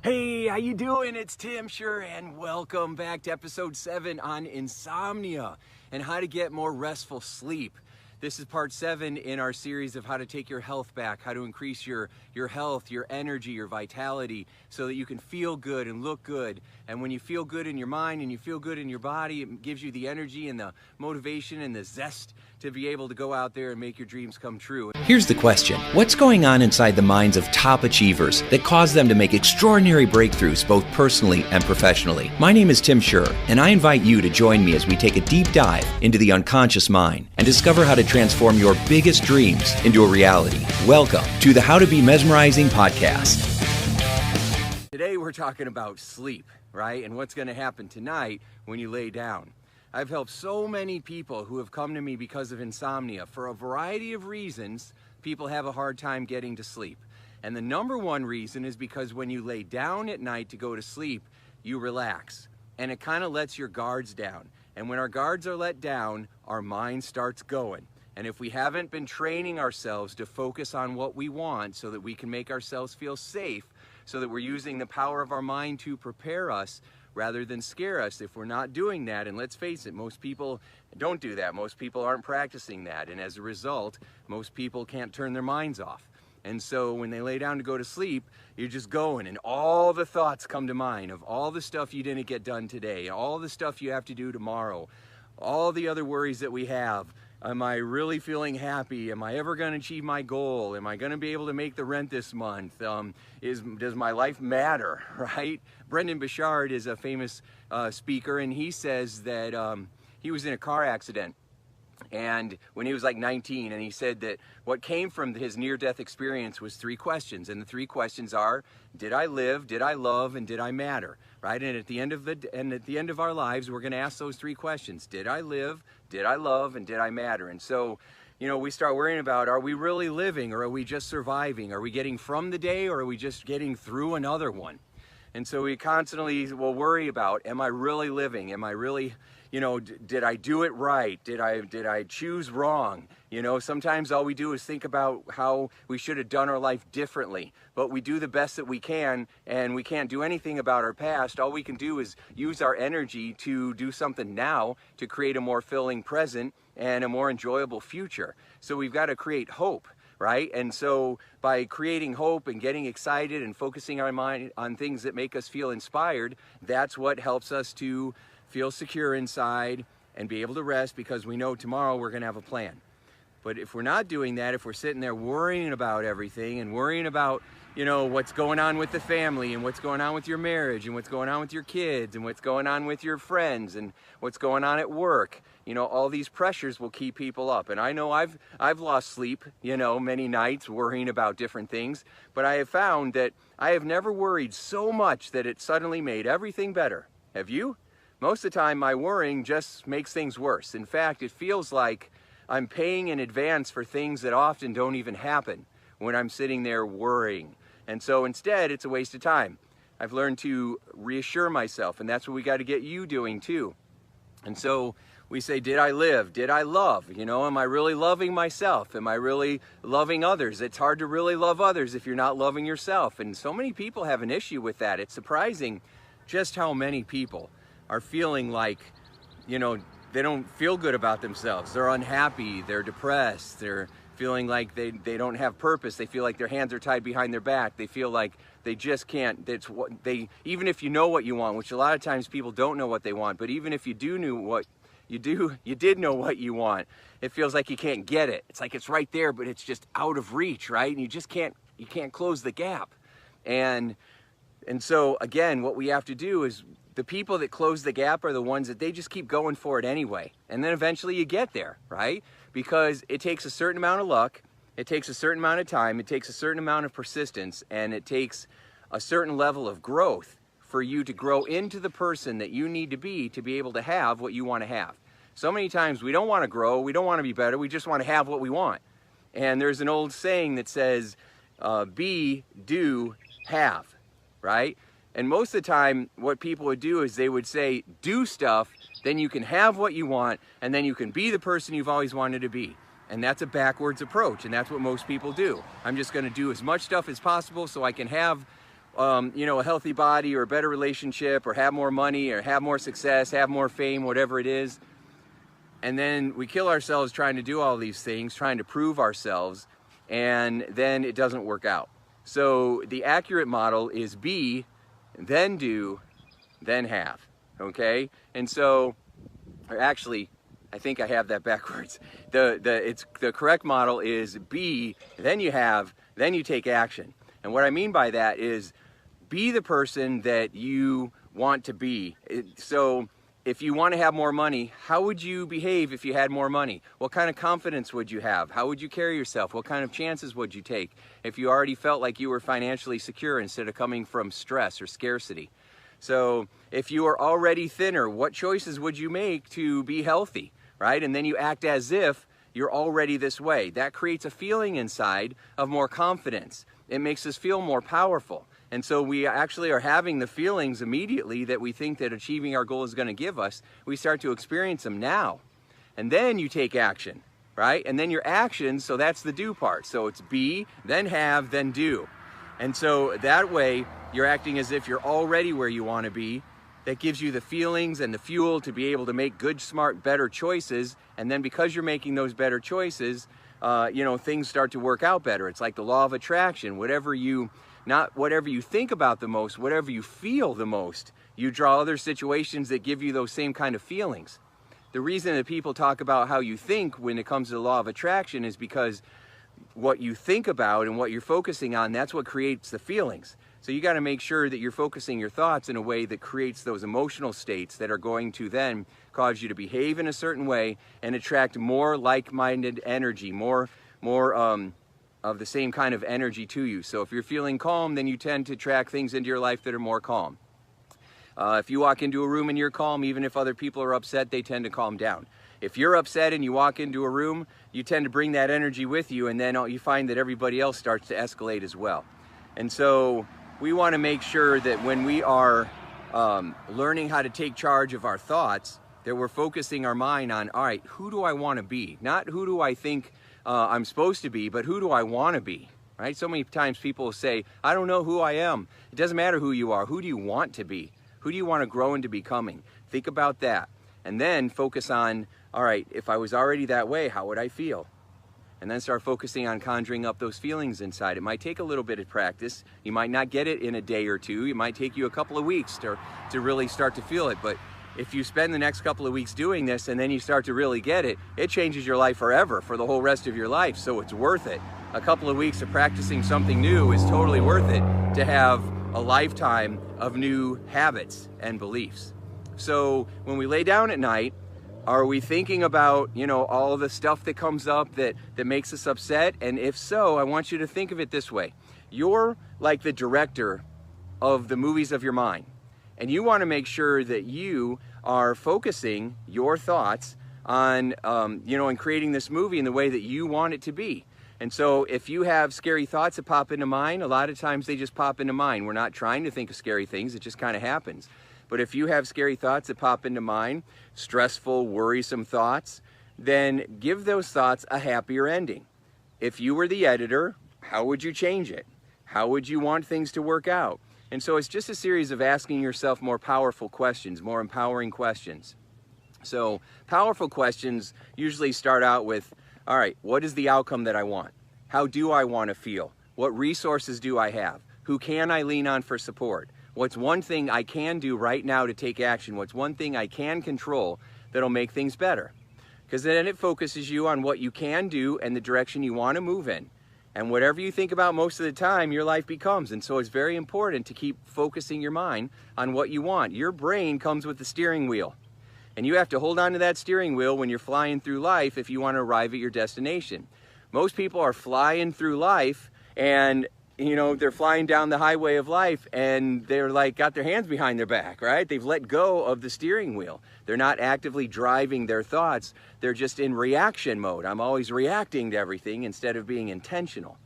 Hey, how you doing? It's Tim, sure, and welcome back to episode 7 on insomnia and how to get more restful sleep. This is part 7 in our series of how to take your health back, how to increase your health, your energy, your vitality, so that you can feel good and look good. And when you feel good in your mind and you feel good in your body, it gives you the energy and the motivation and the zest to be able to go out there and make your dreams come true. Here's the question. What's going on inside the minds of top achievers that cause them to make extraordinary breakthroughs both personally and professionally? My name is Tim Schur, and I invite you to join me as we take a deep dive into the unconscious mind and discover how to transform your biggest dreams into a reality. Welcome to the How to Be Mesmerizing podcast. Today we're talking about sleep, right? And what's going to happen tonight when you lay down. I've helped so many people who have come to me because of insomnia. For a variety of reasons, people have a hard time getting to sleep. And the number one reason is because when you lay down at night to go to sleep, you relax. And it kind of lets your guards down. And when our guards are let down, our mind starts going. And if we haven't been training ourselves to focus on what we want so that we can make ourselves feel safe, so that we're using the power of our mind to prepare us, rather than scare us, if we're not doing that, and let's face it, most people don't do that. Most people aren't practicing that, and as a result, most people can't turn their minds off. And so when they lay down to go to sleep, you're just going, and all the thoughts come to mind of all the stuff you didn't get done today, all the stuff you have to do tomorrow, all the other worries that we have. Am I really feeling happy? Am I ever going to achieve my goal? Am I going to be able to make the rent this month? Does my life matter, right? Brendan Bouchard is a famous speaker, and he says that he was in a car accident and when he was like 19, and he said that what came from his near-death experience was 3 questions, and the 3 questions are: did I live, did I love, and did I matter? Right? And at the end of our lives, we're going to ask those 3 questions: did I live, did I love, and did I matter? And so, you know, we start worrying about, are we really living, or are we just surviving? Are we getting from the day, or are we just getting through another one? And so we constantly will worry about, am I really living? Am I really, you know, did I do it right? Did I choose wrong? You know, sometimes all we do is think about how we should have done our life differently, but we do the best that we can, and we can't do anything about our past. All we can do is use our energy to do something now to create a more filling present and a more enjoyable future. So we've got to create hope. Right? And so by creating hope and getting excited and focusing our mind on things that make us feel inspired, that's what helps us to feel secure inside and be able to rest, because we know tomorrow we're going to have a plan. But if we're not doing that, if we're sitting there worrying about everything and worrying about, you know, what's going on with the family and what's going on with your marriage and what's going on with your kids and what's going on with your friends and what's going on at work, you know, all these pressures will keep people up. And I know I've lost sleep, you know, many nights worrying about different things, but I have found that I have never worried so much that it suddenly made everything better. Have you? Most of the time, my worrying just makes things worse. In fact, it feels like I'm paying in advance for things that often don't even happen when I'm sitting there worrying. And so instead, it's a waste of time. I've learned to reassure myself, and that's what we got to get you doing too. And so we say, did I live? Did I love? You know, am I really loving myself? Am I really loving others? It's hard to really love others if you're not loving yourself. And so many people have an issue with that. It's surprising just how many people are feeling like, you know, they don't feel good about themselves. They're unhappy, they're depressed, they're feeling like they don't have purpose. They feel like their hands are tied behind their back. They feel like they just can't, even if you know what you want, which a lot of times people don't know what they want, but even if you do know what you did know what you want, it feels like you can't get it. It's like it's right there, but it's just out of reach, right? And you can't close the gap. And so again, what we have to do is, the people that close the gap are the ones that they just keep going for it anyway. And then eventually you get there, right? Because it takes a certain amount of luck, it takes a certain amount of time, it takes a certain amount of persistence, and it takes a certain level of growth for you to grow into the person that you need to be able to have what you want to have. So many times we don't want to grow, we don't want to be better, we just want to have what we want. And there's an old saying that says, be, do, have, right? And most of the time, what people would do is they would say, do stuff, then you can have what you want, and then you can be the person you've always wanted to be. And that's a backwards approach, and that's what most people do. I'm just going to do as much stuff as possible so I can have you know, a healthy body or a better relationship or have more money or have more success, have more fame, whatever it is. And then we kill ourselves trying to do all these things, trying to prove ourselves, and then it doesn't work out. So the accurate model is be, then do, then have, okay? And so, or actually, I think I have that backwards. The correct model is be, then you have, then you take action. And what I mean by that is be the person that you want to be. So if you want to have more money, how would you behave if you had more money? What kind of confidence would you have? How would you carry yourself? What kind of chances would you take if you already felt like you were financially secure instead of coming from stress or scarcity? So if you are already thinner, what choices would you make to be healthy, right? And then you act as if you're already this way. That creates a feeling inside of more confidence. It makes us feel more powerful. And so we actually are having the feelings immediately that we think that achieving our goal is going to give us. We start to experience them now. And then you take action, right? And then your actions, so that's the do part. So it's be, then have, then do. And so that way you're acting as if you're already where you want to be. That gives you the feelings and the fuel to be able to make good, smart, better choices. And then because you're making those better choices, you know, things start to work out better. It's like the law of attraction. Not whatever you think about the most, whatever you feel the most, you draw other situations that give you those same kind of feelings. The reason that people talk about how you think when it comes to the law of attraction is because what you think about and what you're focusing on, that's what creates the feelings. So you got to make sure that you're focusing your thoughts in a way that creates those emotional states that are going to then cause you to behave in a certain way and attract more like-minded energy, more of the same kind of energy to you. So if you're feeling calm, then you tend to attract things into your life that are more calm. If you walk into a room and you're calm, even if other people are upset, they tend to calm down. If you're upset and you walk into a room, you tend to bring that energy with you, and then you find that everybody else starts to escalate as well. And so we want to make sure that when we are learning how to take charge of our thoughts, that we're focusing our mind on, all right, who do I want to be? Not who do I think I'm supposed to be, but who do I want to be, right? So many times people say, I don't know who I am. It doesn't matter who you are. Who do you want to be? Who do you want to grow into becoming? Think about that. And then focus on, all right, if I was already that way, how would I feel? And then start focusing on conjuring up those feelings inside. It might take a little bit of practice. You might not get it in a day or two. It might take you a couple of weeks to really start to feel it. But if you spend the next couple of weeks doing this and then you start to really get it, it changes your life forever, for the whole rest of your life. So it's worth it. A couple of weeks of practicing something new is totally worth it to have a lifetime of new habits and beliefs. So when we lay down at night, are we thinking about, you know, all the stuff that comes up that makes us upset? And if so, I want you to think of it this way. You're like the director of the movies of your mind. And you want to make sure that you are focusing your thoughts on, you know, and creating this movie in the way that you want it to be. And so if you have scary thoughts that pop into mind, a lot of times they just pop into mind. We're not trying to think of scary things. It just kind of happens. But if you have scary thoughts that pop into mind, stressful, worrisome thoughts, then give those thoughts a happier ending. If you were the editor, how would you change it? How would you want things to work out? And so it's just a series of asking yourself more powerful questions, more empowering questions. So powerful questions usually start out with, all right, what is the outcome that I want? How do I want to feel? What resources do I have? Who can I lean on for support? What's one thing I can do right now to take action? What's one thing I can control that'll make things better? Because then it focuses you on what you can do and the direction you want to move in. And whatever you think about most of the time, your life becomes. And so it's very important to keep focusing your mind on what you want. Your brain comes with the steering wheel. And you have to hold on to that steering wheel when you're flying through life if you want to arrive at your destination. Most people are flying through life and, you know, they're flying down the highway of life and they're like got their hands behind their back, right? They've let go of the steering wheel. They're not actively driving their thoughts. They're just in reaction mode. I'm always reacting to everything instead of being intentional.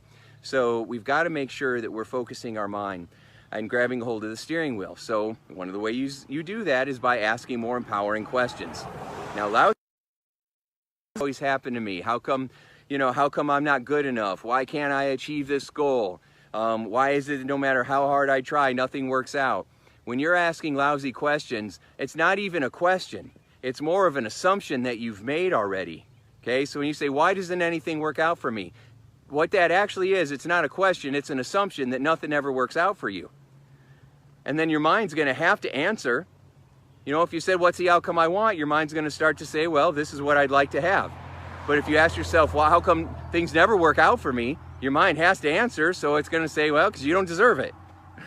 So we've got to make sure that we're focusing our mind and grabbing hold of the steering wheel. So one of the ways you do that is by asking more empowering questions. Now, loud always happen to me. How come I'm not good enough? Why can't I achieve this goal? Why is it that no matter how hard I try, nothing works out? When you're asking lousy questions, it's not even a question. It's more of an assumption that you've made already. Okay, so when you say, why doesn't anything work out for me? What that actually is, it's not a question, it's an assumption that nothing ever works out for you. And then your mind's gonna have to answer. You know, if you said, what's the outcome I want? Your mind's gonna start to say, well, this is what I'd like to have. But if you ask yourself, well, how come things never work out for me? Your mind has to answer, so it's gonna say, well, because you don't deserve it,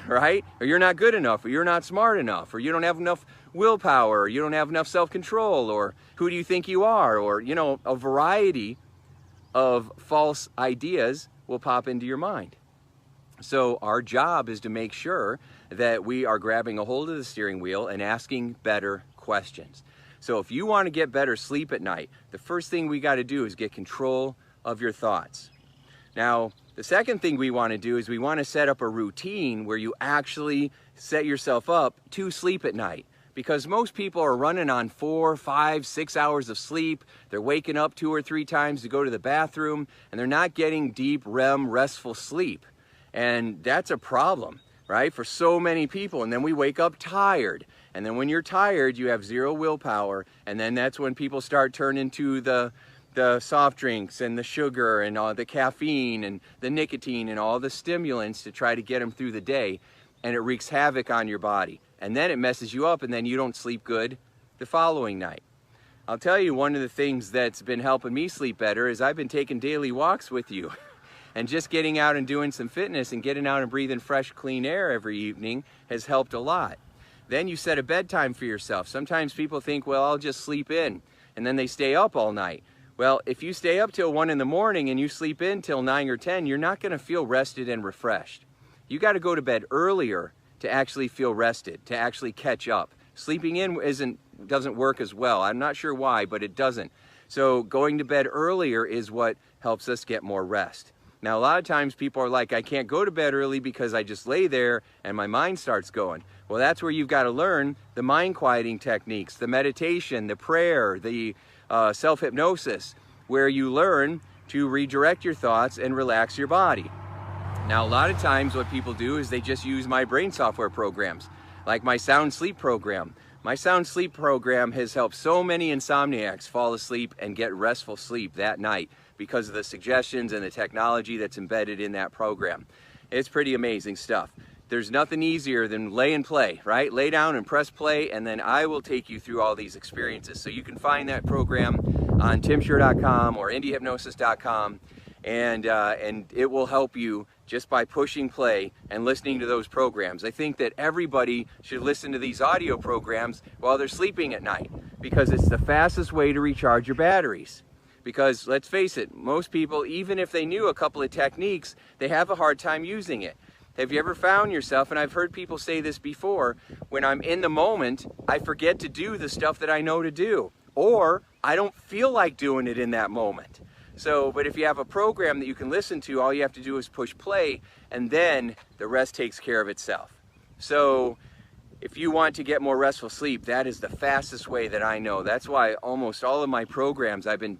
right? Or you're not good enough, or you're not smart enough, or you don't have enough willpower, or you don't have enough self-control, or who do you think you are? Or, you know, a variety of false ideas will pop into your mind. So our job is to make sure that we are grabbing a hold of the steering wheel and asking better questions. So if you want to get better sleep at night, the first thing we got to do is get control of your thoughts. Now, the second thing we want to do is we want to set up a routine where you actually set yourself up to sleep at night. Because most people are running on 4, 5, 6 hours of sleep. They're waking up 2 or 3 times to go to the bathroom, and they're not getting deep REM, restful sleep. And that's a problem, right, for so many people. And then we wake up tired. And then when you're tired, you have zero willpower. And then that's when people start turning to the soft drinks and the sugar and all the caffeine and the nicotine and all the stimulants to try to get them through the day. And it wreaks havoc on your body. And then it messes you up, and then you don't sleep good the following night. I'll tell you, one of the things that's been helping me sleep better is I've been taking daily walks with you. And just getting out and doing some fitness and getting out and breathing fresh, clean air every evening has helped a lot. Then you set a bedtime for yourself. Sometimes people think, well, I'll just sleep in, and then they stay up all night. Well, if you stay up till 1 in the morning and you sleep in till 9 or 10, you're not going to feel rested and refreshed. You got to go to bed earlier to actually feel rested, to actually catch up. Sleeping in doesn't work as well. I'm not sure why, but it doesn't. So going to bed earlier is what helps us get more rest. Now, a lot of times people are like, I can't go to bed early because I just lay there and my mind starts going. Well, that's where you've got to learn the mind quieting techniques, the meditation, the prayer, the self-hypnosis, where you learn to redirect your thoughts and relax your body. Now, a lot of times what people do is they just use my brain software programs, like my sound sleep program. My sound sleep program has helped so many insomniacs fall asleep and get restful sleep that night because of the suggestions and the technology that's embedded in that program. It's pretty amazing stuff. There's nothing easier than lay and play, right? Lay down and press play, and then I will take you through all these experiences. So you can find that program on timsure.com or indiehypnosis.com, and it will help you just by pushing play and listening to those programs. I think that everybody should listen to these audio programs while they're sleeping at night, because it's the fastest way to recharge your batteries. Because let's face it, most people, even if they knew a couple of techniques, they have a hard time using it. Have you ever found yourself, and I've heard people say this before, when I'm in the moment, I forget to do the stuff that I know to do, or I don't feel like doing it in that moment. So, but if you have a program that you can listen to, all you have to do is push play, and then the rest takes care of itself. So, if you want to get more restful sleep, that is the fastest way that I know. That's why almost all of my programs, I've been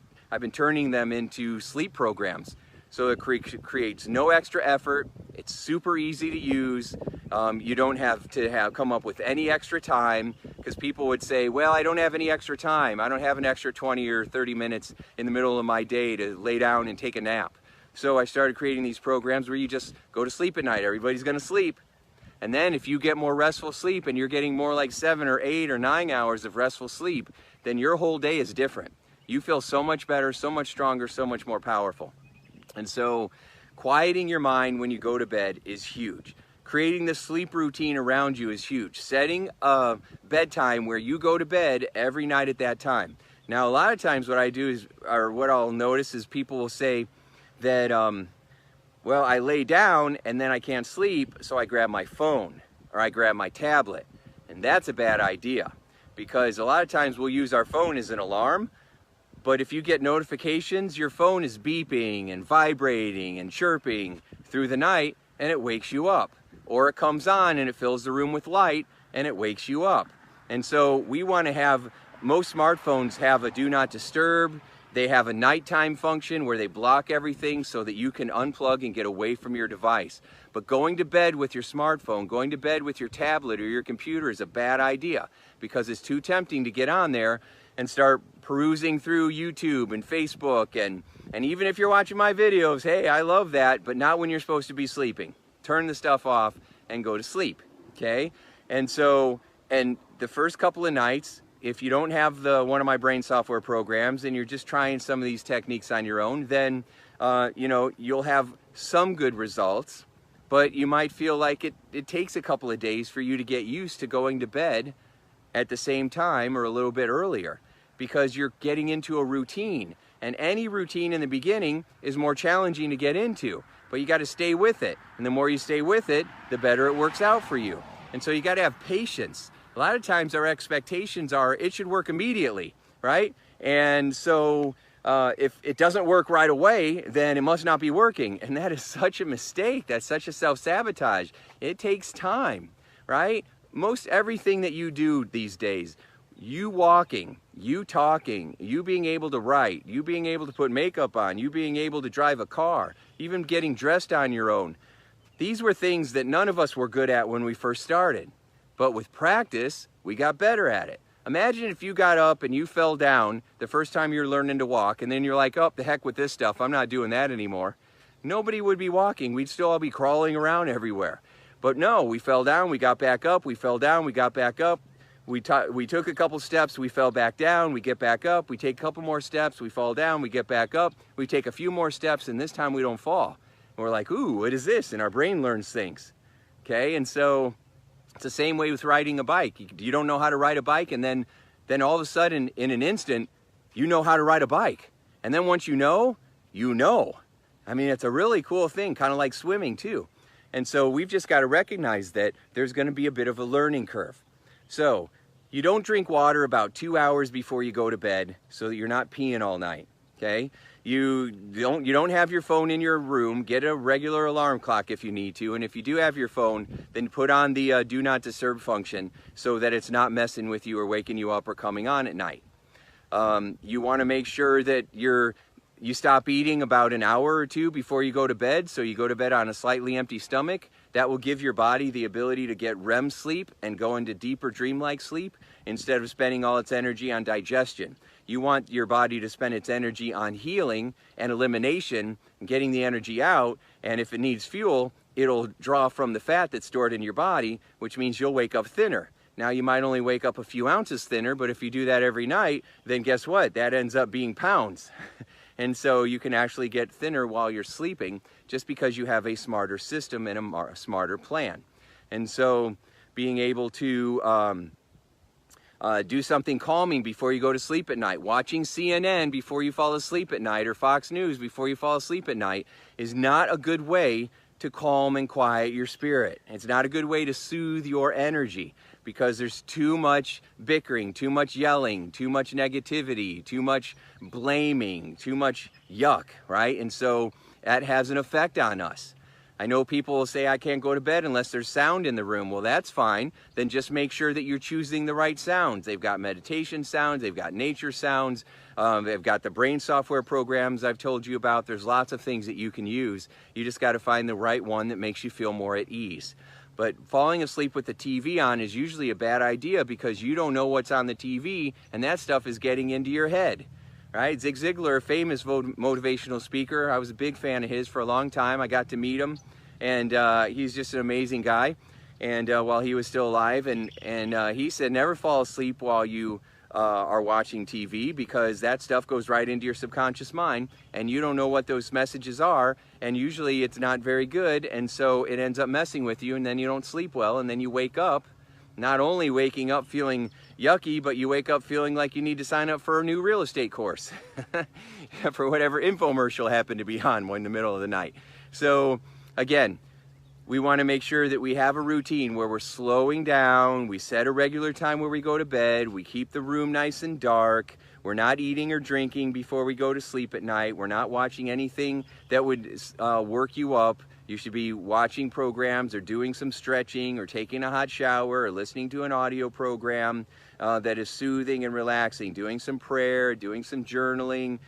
turning them into sleep programs. So it creates no extra effort. It's super easy to use. You don't have to come up with any extra time, because people would say, well, I don't have any extra time. I don't have an extra 20 or 30 minutes in the middle of my day to lay down and take a nap. So I started creating these programs where you just go to sleep at night. Everybody's gonna sleep. And then if you get more restful sleep and you're getting more like 7 or 8 or 9 hours of restful sleep, then your whole day is different. You feel so much better, so much stronger, so much more powerful. And so quieting your mind when you go to bed is huge. Creating the sleep routine around you is huge. Setting a bedtime where you go to bed every night at that time. Now, a lot of times what I do is, or what I'll notice is people will say that, well, I lay down and then I can't sleep, so I grab my phone or I grab my tablet. And that's a bad idea, because a lot of times we'll use our phone as an alarm. But if you get notifications, your phone is beeping and vibrating and chirping through the night, and it wakes you up. Or it comes on and it fills the room with light and it wakes you up. And so we want to have, most smartphones have a do not disturb, They have a nighttime function where they block everything so that you can unplug and get away from your device. But going to bed with your smartphone, going to bed with your tablet or your computer is a bad idea, because it's too tempting to get on there and start perusing through YouTube and Facebook. And even if you're watching my videos, hey, I love that, but not when you're supposed to be sleeping. Turn the stuff off and go to sleep, okay? And so, and the first couple of nights, if you don't have one of my brain software programs and you're just trying some of these techniques on your own, then you know, you'll have some good results, but you might feel like it takes a couple of days for you to get used to going to bed at the same time or a little bit earlier, because you're getting into a routine. And any routine in the beginning is more challenging to get into, but you got to stay with it. And the more you stay with it, the better it works out for you. And so you got to have patience. A lot of times our expectations are it should work immediately, right? And so if it doesn't work right away, then it must not be working. And that is such a mistake. That's such a self-sabotage. It takes time, right? Most everything that you do these days, you walking, you talking, you being able to write, you being able to put makeup on, you being able to drive a car, even getting dressed on your own. These were things that none of us were good at when we first started. But with practice, we got better at it. Imagine if you got up and you fell down the first time you're learning to walk, and then you're like, oh, the heck with this stuff, I'm not doing that anymore. Nobody would be walking. We'd still all be crawling around everywhere. But no, we fell down, we got back up, we fell down, we got back up. We took a couple steps, we fell back down, we get back up, we take a couple more steps, we fall down, we get back up, we take a few more steps, and this time we don't fall. And we're like, ooh, what is this? And our brain learns things, okay? And so it's the same way with riding a bike. You don't know how to ride a bike, and then all of a sudden, in an instant, you know how to ride a bike. And then once you know, you know. I mean, it's a really cool thing, kind of like swimming too. And so we've just got to recognize that there's going to be a bit of a learning curve. So you don't drink water about 2 hours before you go to bed so that you're not peeing all night, okay? You don't have your phone in your room. Get a regular alarm clock if you need to. And if you do have your phone, then put on the do not disturb function so that it's not messing with you or waking you up or coming on at night. You want to make sure that you stop eating about an hour or two before you go to bed, so you go to bed on a slightly empty stomach. That will give your body the ability to get REM sleep and go into deeper dreamlike sleep instead of spending all its energy on digestion. You want your body to spend its energy on healing and elimination and getting the energy out, and if it needs fuel, it'll draw from the fat that's stored in your body, which means you'll wake up thinner. Now you might only wake up a few ounces thinner, but if you do that every night, then guess what? That ends up being pounds. And so you can actually get thinner while you're sleeping just because you have a smarter system and a smarter plan. And so being able to do something calming before you go to sleep at night, watching CNN before you fall asleep at night, or Fox News before you fall asleep at night, is not a good way to calm and quiet your spirit. It's not a good way to soothe your energy, because there's too much bickering, too much yelling, too much negativity, too much blaming, too much yuck, right? And so that has an effect on us. I know people will say, I can't go to bed unless there's sound in the room. Well, that's fine. Then just make sure that you're choosing the right sounds. They've got meditation sounds, they've got nature sounds, they've got the brain software programs I've told you about. There's lots of things that you can use. You just got to find the right one that makes you feel more at ease. But falling asleep with the TV on is usually a bad idea, because you don't know what's on the TV, and that stuff is getting into your head, right? Zig Ziglar, a famous motivational speaker. I was a big fan of his for a long time. I got to meet him, and he's just an amazing guy. And while he was still alive, and he said, never fall asleep while you are watching TV, because that stuff goes right into your subconscious mind, and you don't know what those messages are, and usually it's not very good, and so it ends up messing with you, and then you don't sleep well, and then you wake up, not only waking up feeling yucky, but you wake up feeling like you need to sign up for a new real estate course for whatever infomercial happened to be on in the middle of the night. So again, we want to make sure that we have a routine where we're slowing down, we set a regular time where we go to bed, we keep the room nice and dark, we're not eating or drinking before we go to sleep at night, we're not watching anything that would work you up. You should be watching programs or doing some stretching or taking a hot shower or listening to an audio program that is soothing and relaxing, doing some prayer, doing some journaling,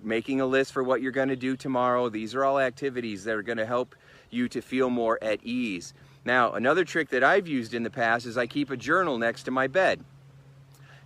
making a list for what you're going to do tomorrow. These are all activities that are going to help you to feel more at ease. Now, another trick that I've used in the past is I keep a journal next to my bed.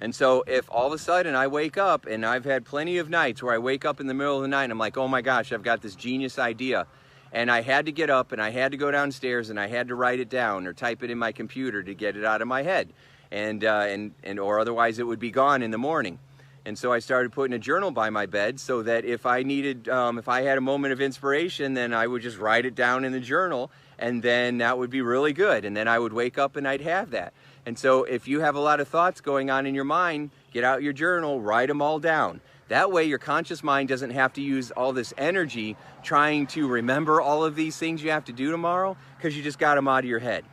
And so if all of a sudden I wake up, and I've had plenty of nights where I wake up in the middle of the night and I'm like, oh my gosh, I've got this genius idea. And I had to get up and I had to go downstairs and I had to write it down or type it in my computer to get it out of my head. Or otherwise it would be gone in the morning. And so I started putting a journal by my bed so that if I needed, if I had a moment of inspiration, then I would just write it down in the journal, and then that would be really good. And then I would wake up and I'd have that. And so if you have a lot of thoughts going on in your mind, get out your journal, write them all down. That way your conscious mind doesn't have to use all this energy trying to remember all of these things you have to do tomorrow, because you just got them out of your head.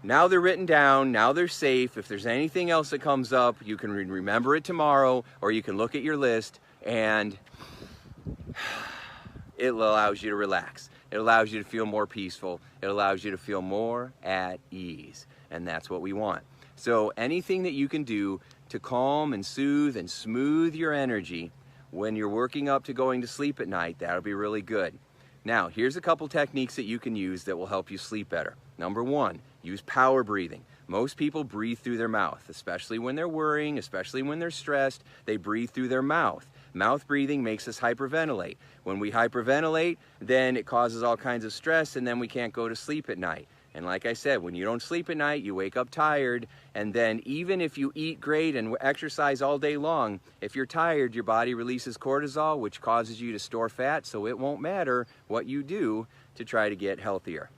Now they're written down, now they're safe. If there's anything else that comes up, you can remember it tomorrow, or you can look at your list, and it allows you to relax. It allows you to feel more peaceful. It allows you to feel more at ease, and that's what we want. So anything that you can do to calm and soothe and smooth your energy when you're working up to going to sleep at night, that'll be really good. Now, here's a couple techniques that you can use that will help you sleep better. Number one, use power breathing. Most people breathe through their mouth, especially when they're worrying, especially when they're stressed. They breathe through their mouth. Mouth breathing makes us hyperventilate. When we hyperventilate, then it causes all kinds of stress, and then we can't go to sleep at night. And like I said, when you don't sleep at night, you wake up tired, and then even if you eat great and exercise all day long, if you're tired, your body releases cortisol, which causes you to store fat, so it won't matter what you do to try to get healthier.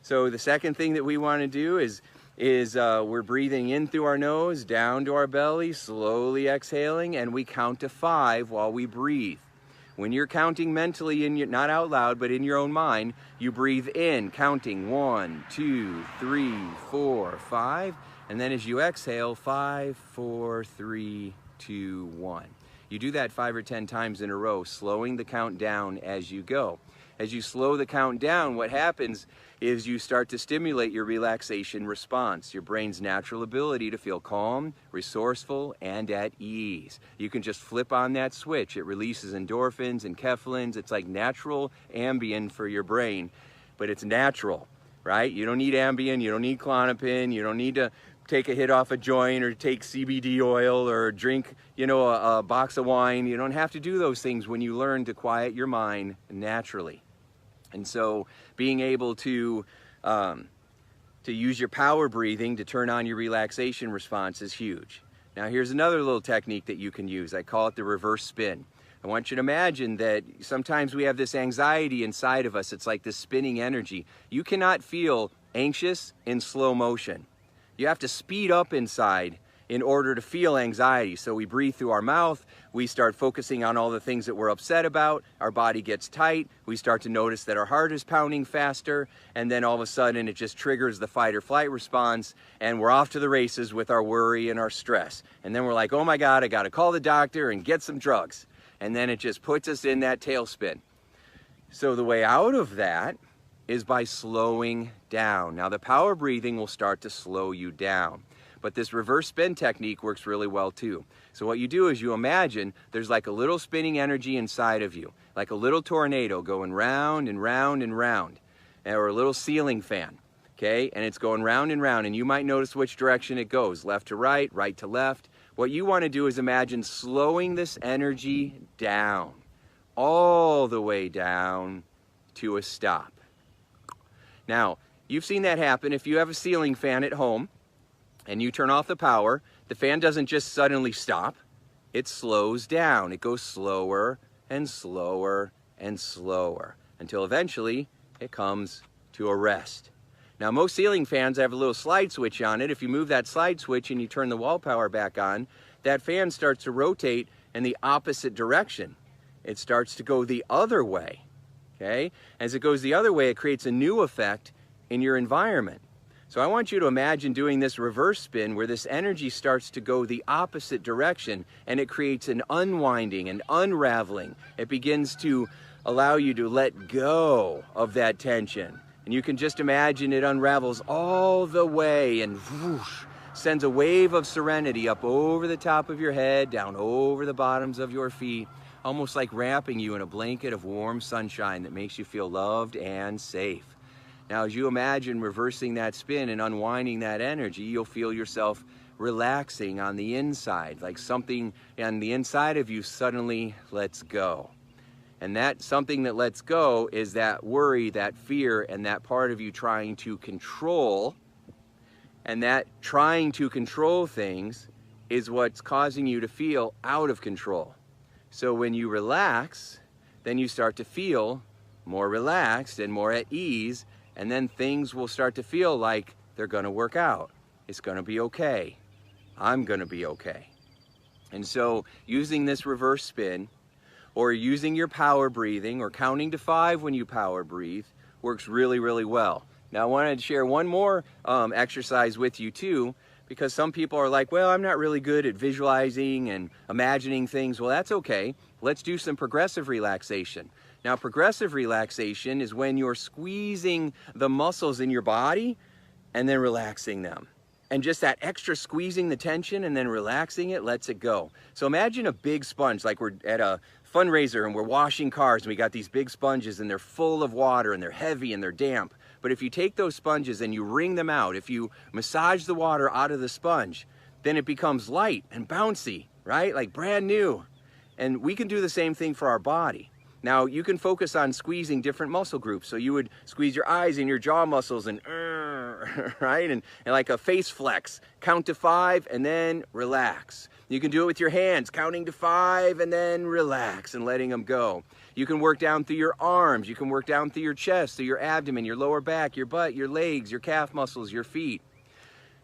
So the second thing that we want to do is we're breathing in through our nose, down to our belly, slowly exhaling, and we count to 5 while we breathe. When you're counting mentally, not out loud, but in your own mind, you breathe in, counting 1, 2, 3, 4, 5, and then as you exhale, 5, 4, 3, 2, 1. You do that 5 or 10 times in a row, slowing the count down as you go. As you slow the count down, what happens is you start to stimulate your relaxation response, your brain's natural ability to feel calm, resourceful, and at ease. You can just flip on that switch. It releases endorphins and kephalins. It's like natural Ambien for your brain, but it's natural, right? You don't need Ambien, you don't need Klonopin, you don't need to take a hit off a joint or take CBD oil or drink, a box of wine. You don't have to do those things when you learn to quiet your mind naturally. And so being able to use your power breathing to turn on your relaxation response is huge. Now here's another little technique that you can use. I call it the reverse spin. I want you to imagine that sometimes we have this anxiety inside of us. It's like this spinning energy. You cannot feel anxious in slow motion. You have to speed up inside in order to feel anxiety. So we breathe through our mouth, we start focusing on all the things that we're upset about, our body gets tight, we start to notice that our heart is pounding faster, and then all of a sudden it just triggers the fight or flight response, and we're off to the races with our worry and our stress. And then we're like, oh my God, I gotta call the doctor and get some drugs. And then it just puts us in that tailspin. So the way out of that is by slowing down. Now the power breathing will start to slow you down. But this reverse spin technique works really well too. So what you do is you imagine there's like a little spinning energy inside of you, like a little tornado going round and round and round, or a little ceiling fan, okay? And it's going round and round, and you might notice which direction it goes, left to right, right to left. What you want to do is imagine slowing this energy down, all the way down to a stop. Now, you've seen that happen if you have a ceiling fan at home, and you turn off the power, the fan doesn't just suddenly stop, it slows down. It goes slower and slower and slower until eventually it comes to a rest. Now most ceiling fans have a little slide switch on it. If you move that slide switch and you turn the wall power back on, that fan starts to rotate in the opposite direction. It starts to go the other way, okay? As it goes the other way, it creates a new effect in your environment. So I want you to imagine doing this reverse spin where this energy starts to go the opposite direction, and it creates an unwinding and unraveling. It begins to allow you to let go of that tension. And you can just imagine it unravels all the way and whoosh, sends a wave of serenity up over the top of your head, down over the bottoms of your feet, almost like wrapping you in a blanket of warm sunshine that makes you feel loved and safe. Now, as you imagine reversing that spin and unwinding that energy, you'll feel yourself relaxing on the inside, like something on the inside of you suddenly lets go. And that something that lets go is that worry, that fear, and that part of you trying to control. And that trying to control things is what's causing you to feel out of control. So when you relax, then you start to feel more relaxed and more at ease, and then things will start to feel like they're gonna work out. It's gonna be okay. I'm gonna be okay. And so using this reverse spin, or using your power breathing, or counting to 5 when you power breathe, works really, really well. Now I wanted to share one more exercise with you too, because some people are like, well, I'm not really good at visualizing and imagining things. Well, that's okay. Let's do some progressive relaxation. Now, progressive relaxation is when you're squeezing the muscles in your body and then relaxing them. And just that extra squeezing the tension and then relaxing it lets it go. So imagine a big sponge, like we're at a fundraiser and we're washing cars and we got these big sponges and they're full of water and they're heavy and they're damp. But if you take those sponges and you wring them out, if you massage the water out of the sponge, then it becomes light and bouncy, right? Like brand new. And we can do the same thing for our body. Now, you can focus on squeezing different muscle groups. So you would squeeze your eyes and your jaw muscles and, right? And like a face flex, count to 5 and then relax. You can do it with your hands, counting to 5 and then relax and letting them go. You can work down through your arms. You can work down through your chest, through your abdomen, your lower back, your butt, your legs, your calf muscles, your feet.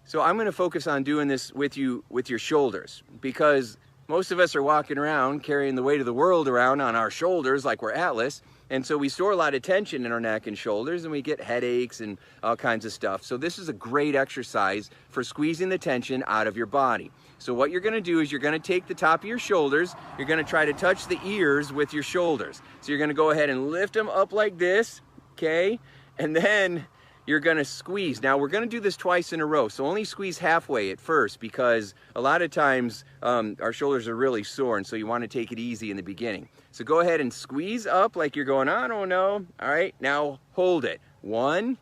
So I'm gonna focus on doing this with you with your shoulders, because most of us are walking around carrying the weight of the world around on our shoulders like we're Atlas. And so we store a lot of tension in our neck and shoulders and we get headaches and all kinds of stuff. So this is a great exercise for squeezing the tension out of your body. So what you're gonna do is you're gonna take the top of your shoulders, you're gonna try to touch the ears with your shoulders. So you're gonna go ahead and lift them up like this, okay? And then you're gonna squeeze. Now we're gonna do this twice in a row, so only squeeze halfway at first, because a lot of times our shoulders are really sore, and so you wanna take it easy in the beginning. So go ahead and squeeze up like you're going, I don't know. All right, now hold it. 1,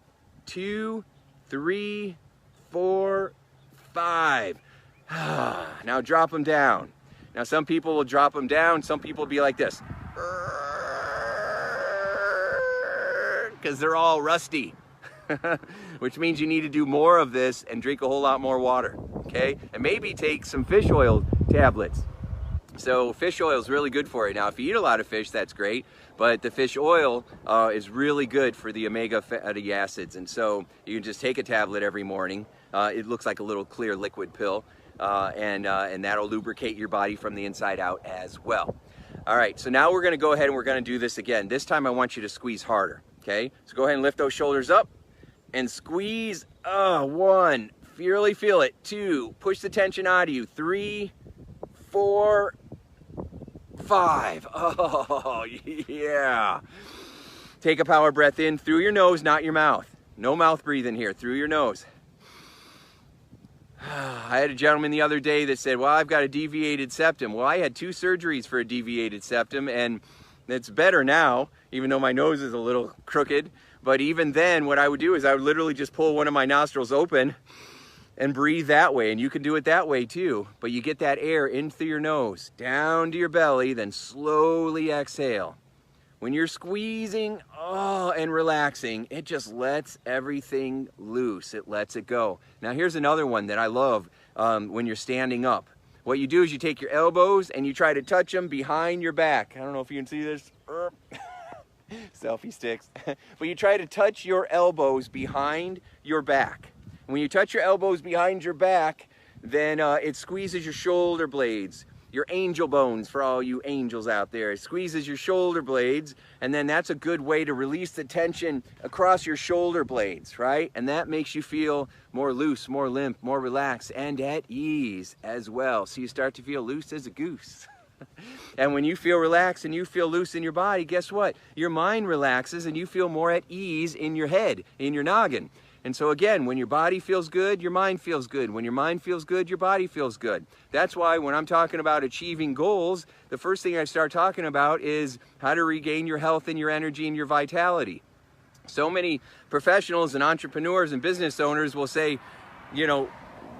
2, 3, 4, 5. Now drop them down. Now some people will drop them down, some people will be like this, because they're all rusty. Which means you need to do more of this and drink a whole lot more water, okay? And maybe take some fish oil tablets. So fish oil is really good for you. Now, if you eat a lot of fish, that's great, but the fish oil is really good for the omega fatty acids. And so you can just take a tablet every morning. It looks like a little clear liquid pill, and that'll lubricate your body from the inside out as well. All right, so now we're gonna go ahead and we're gonna do this again. This time I want you to squeeze harder, okay? So go ahead and lift those shoulders up and squeeze. 1, really feel it. 2, push the tension out of you. 3, 4, 5. Oh, yeah. Take a power breath in through your nose, not your mouth. No mouth breathing here, through your nose. I had a gentleman the other day that said, well, I've got a deviated septum. Well, I had 2 surgeries for a deviated septum, and it's better now, even though my nose is a little crooked. But even then, what I would do is I would literally just pull one of my nostrils open and breathe that way. And you can do it that way too. But you get that air in through your nose, down to your belly, then slowly exhale. When you're squeezing, and relaxing, it just lets everything loose. It lets it go. Now here's another one that I love when you're standing up. What you do is you take your elbows and you try to touch them behind your back. I don't know if you can see this. Selfie sticks. But you try to touch your elbows behind your back. And when you touch your elbows behind your back, then it squeezes your shoulder blades, your angel bones for all you angels out there. It squeezes your shoulder blades, and then that's a good way to release the tension across your shoulder blades, right? And that makes you feel more loose, more limp, more relaxed, and at ease as well. So you start to feel loose as a goose. And when you feel relaxed and you feel loose in your body, guess what? Your mind relaxes and you feel more at ease in your head, in your noggin. And so again, when your body feels good, your mind feels good. When your mind feels good, your body feels good. That's why when I'm talking about achieving goals, the first thing I start talking about is how to regain your health and your energy and your vitality. So many professionals and entrepreneurs and business owners will say, you know,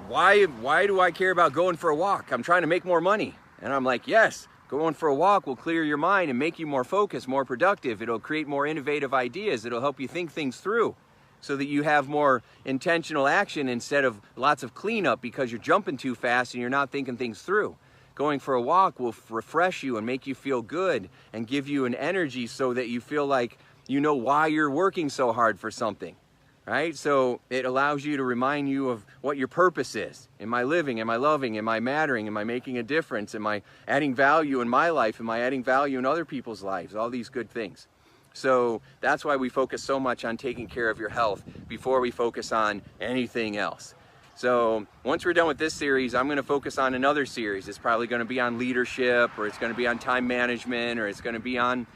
why do I care about going for a walk? I'm trying to make more money. And I'm like, yes, going for a walk will clear your mind and make you more focused, more productive. It'll create more innovative ideas. It'll help you think things through so that you have more intentional action instead of lots of cleanup because you're jumping too fast and you're not thinking things through. Going for a walk will refresh you and make you feel good and give you an energy so that you feel like you know why you're working so hard for something, right? So it allows you to remind you of what your purpose is. Am I living? Am I loving? Am I mattering? Am I making a difference? Am I adding value in my life? Am I adding value in other people's lives? All these good things. So that's why we focus so much on taking care of your health before we focus on anything else. So once we're done with this series, I'm going to focus on another series. It's probably going to be on leadership, or it's going to be on time management, or it's going to be on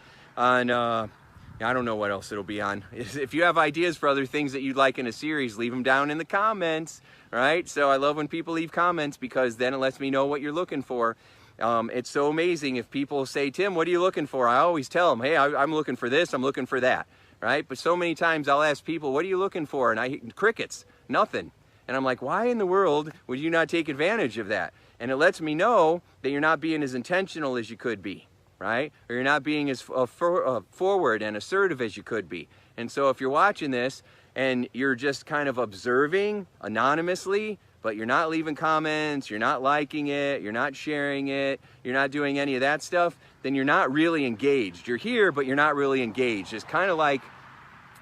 I don't know what else it'll be on. If you have ideas for other things that you'd like in a series, leave them down in the comments, right? So I love when people leave comments because then it lets me know what you're looking for. It's so amazing if people say, Tim, what are you looking for? I always tell them, hey, I'm looking for this, I'm looking for that, right? But so many times I'll ask people, what are you looking for? And crickets, nothing. And I'm like, why in the world would you not take advantage of that? And it lets me know that you're not being as intentional as you could be, right? Or you're not being as forward and assertive as you could be. And so if you're watching this and you're just kind of observing anonymously, but you're not leaving comments, you're not liking it, you're not sharing it, you're not doing any of that stuff, then you're not really engaged. You're here, but you're not really engaged. It's kind of like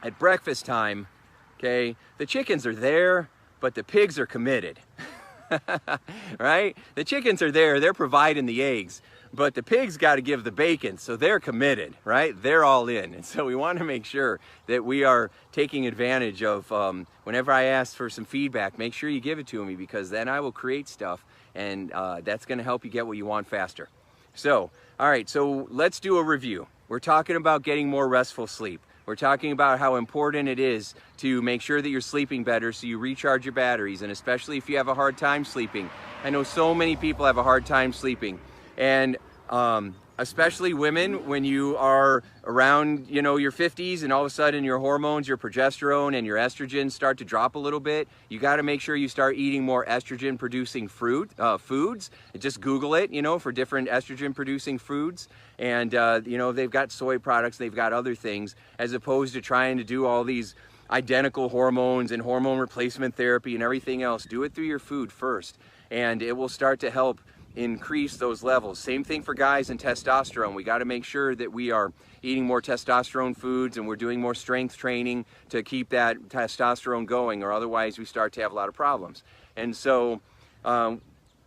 at breakfast time, okay? The chickens are there, but the pigs are committed, right? The chickens are there, they're providing the eggs, but the pigs got to give the bacon, so they're committed, right? They're all in. And so we want to make sure that we are taking advantage of, whenever I ask for some feedback, make sure you give it to me, because then I will create stuff, and that's going to help you get what you want faster. So, all right, so let's do a review. We're talking about getting more restful sleep. We're talking about how important it is to make sure that you're sleeping better so you recharge your batteries, and especially if you have a hard time sleeping. I know so many people have a hard time sleeping. And especially women, when you are around, you know, your 50s and all of a sudden your hormones, your progesterone and your estrogen start to drop a little bit, you got to make sure you start eating more estrogen producing foods. Just Google it, you know, for different estrogen producing foods. And, you know, they've got soy products, they've got other things, as opposed to trying to do all these identical hormones and hormone replacement therapy and everything else. Do it through your food first, and it will start to help increase those levels. Same thing for guys and testosterone. We got to make sure that we are eating more testosterone foods and we're doing more strength training to keep that testosterone going, or otherwise we start to have a lot of problems. And so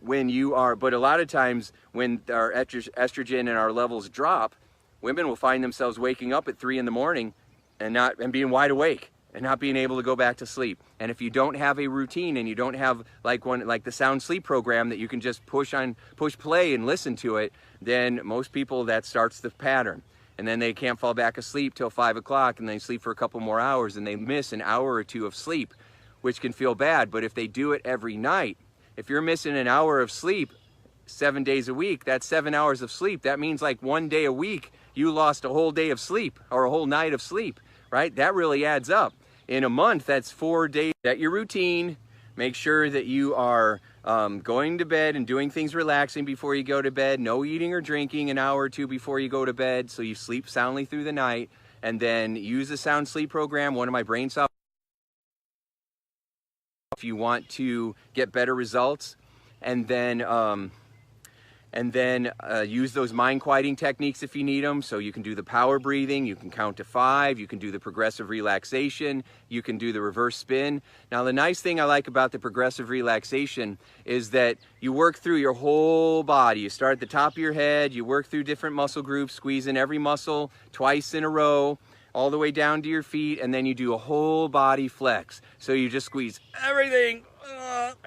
when you are, but a lot of times when our estrogen and our levels drop, women will find themselves waking up at 3 in the morning and being wide awake and not being able to go back to sleep. And if you don't have a routine and you don't have like the sound sleep program that you can just push play and listen to it, then most people, that starts the pattern. And then they can't fall back asleep till 5 o'clock, and they sleep for a couple more hours and they miss an hour or two of sleep, which can feel bad. But if they do it every night, if you're missing an hour of sleep 7 days a week, that's 7 hours of sleep. That means like 1 day a week, you lost a whole day of sleep or a whole night of sleep, right? That really adds up. In a month, that's 4 days. Set your routine. Make sure that you are going to bed and doing things relaxing before you go to bed. No eating or drinking an hour or two before you go to bed, so you sleep soundly through the night. And then use the sound sleep program, one of my brain software, if you want to get better results. And then use those mind quieting techniques if you need them. So you can do the power breathing, you can count to 5, you can do the progressive relaxation, you can do the reverse spin. Now the nice thing I like about the progressive relaxation is that you work through your whole body. You start at the top of your head, you work through different muscle groups, squeeze in every muscle twice in a row, all the way down to your feet, and then you do a whole body flex. So you just squeeze everything,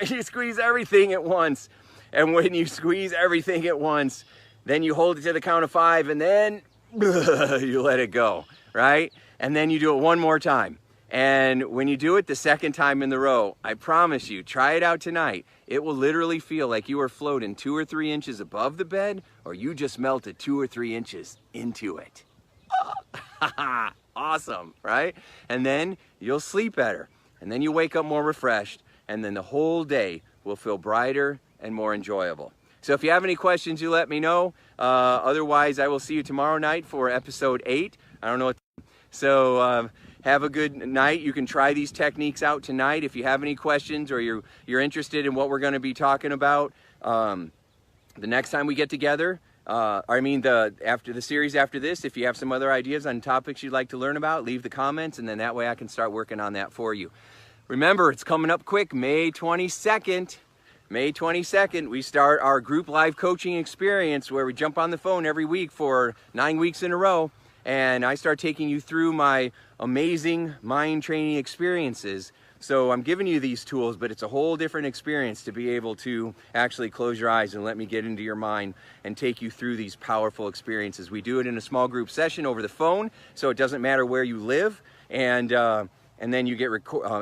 you squeeze everything at once. And when you squeeze everything at once, then you hold it to the count of 5, and then you let it go, right? And then you do it one more time. And when you do it the second time in the row, I promise you, try it out tonight. It will literally feel like you are floating 2 or 3 inches above the bed, or you just melted 2 or 3 inches into it. Awesome, right? And then you'll sleep better. And then you wake up more refreshed. And then the whole day will feel brighter and more enjoyable. So if you have any questions, you let me know. Otherwise, I will see you tomorrow night for episode 8. I don't know what. So have a good night. You can try these techniques out tonight. If you have any questions or you're interested in what we're going to be talking about the next time we get together, after the series after this, if you have some other ideas on topics you'd like to learn about, leave the comments, and then that way I can start working on that for you. Remember, it's coming up quick, May 22nd. May 22nd, we start our group live coaching experience where we jump on the phone every week for 9 weeks in a row. And I start taking you through my amazing mind training experiences. So I'm giving you these tools, but it's a whole different experience to be able to actually close your eyes and let me get into your mind and take you through these powerful experiences. We do it in a small group session over the phone, so it doesn't matter where you live. And then you get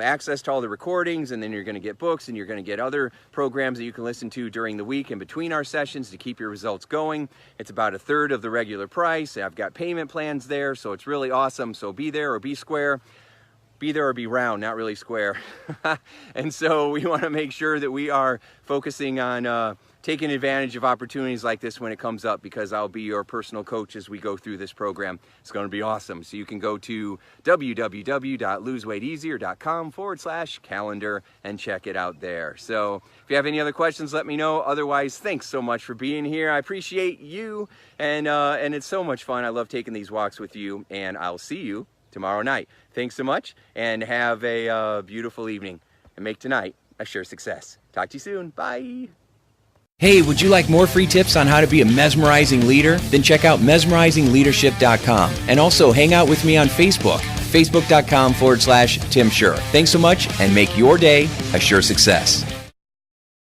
access to all the recordings, and then you're going to get books, and you're going to get other programs that you can listen to during the week in between our sessions to keep your results going. It's about 1/3 of the regular price. I've got payment plans there, so it's really awesome. So be there or be square. Be there or be round, not really square. And so we want to make sure that we are focusing on taking advantage of opportunities like this when it comes up, because I'll be your personal coach as we go through this program. It's going to be awesome. So you can go to www.loseweighteasier.com/calendar and check it out there. So if you have any other questions, let me know. Otherwise, thanks so much for being here. I appreciate you, and it's so much fun. I love taking these walks with you, and I'll see you tomorrow night. Thanks so much, and have a beautiful evening, and make tonight a sure success. Talk to you soon. Bye. Hey, would you like more free tips on how to be a mesmerizing leader? Then check out mesmerizingleadership.com, and also hang out with me on Facebook, facebook.com/Tim Scher. Thanks so much, and make your day a sure success.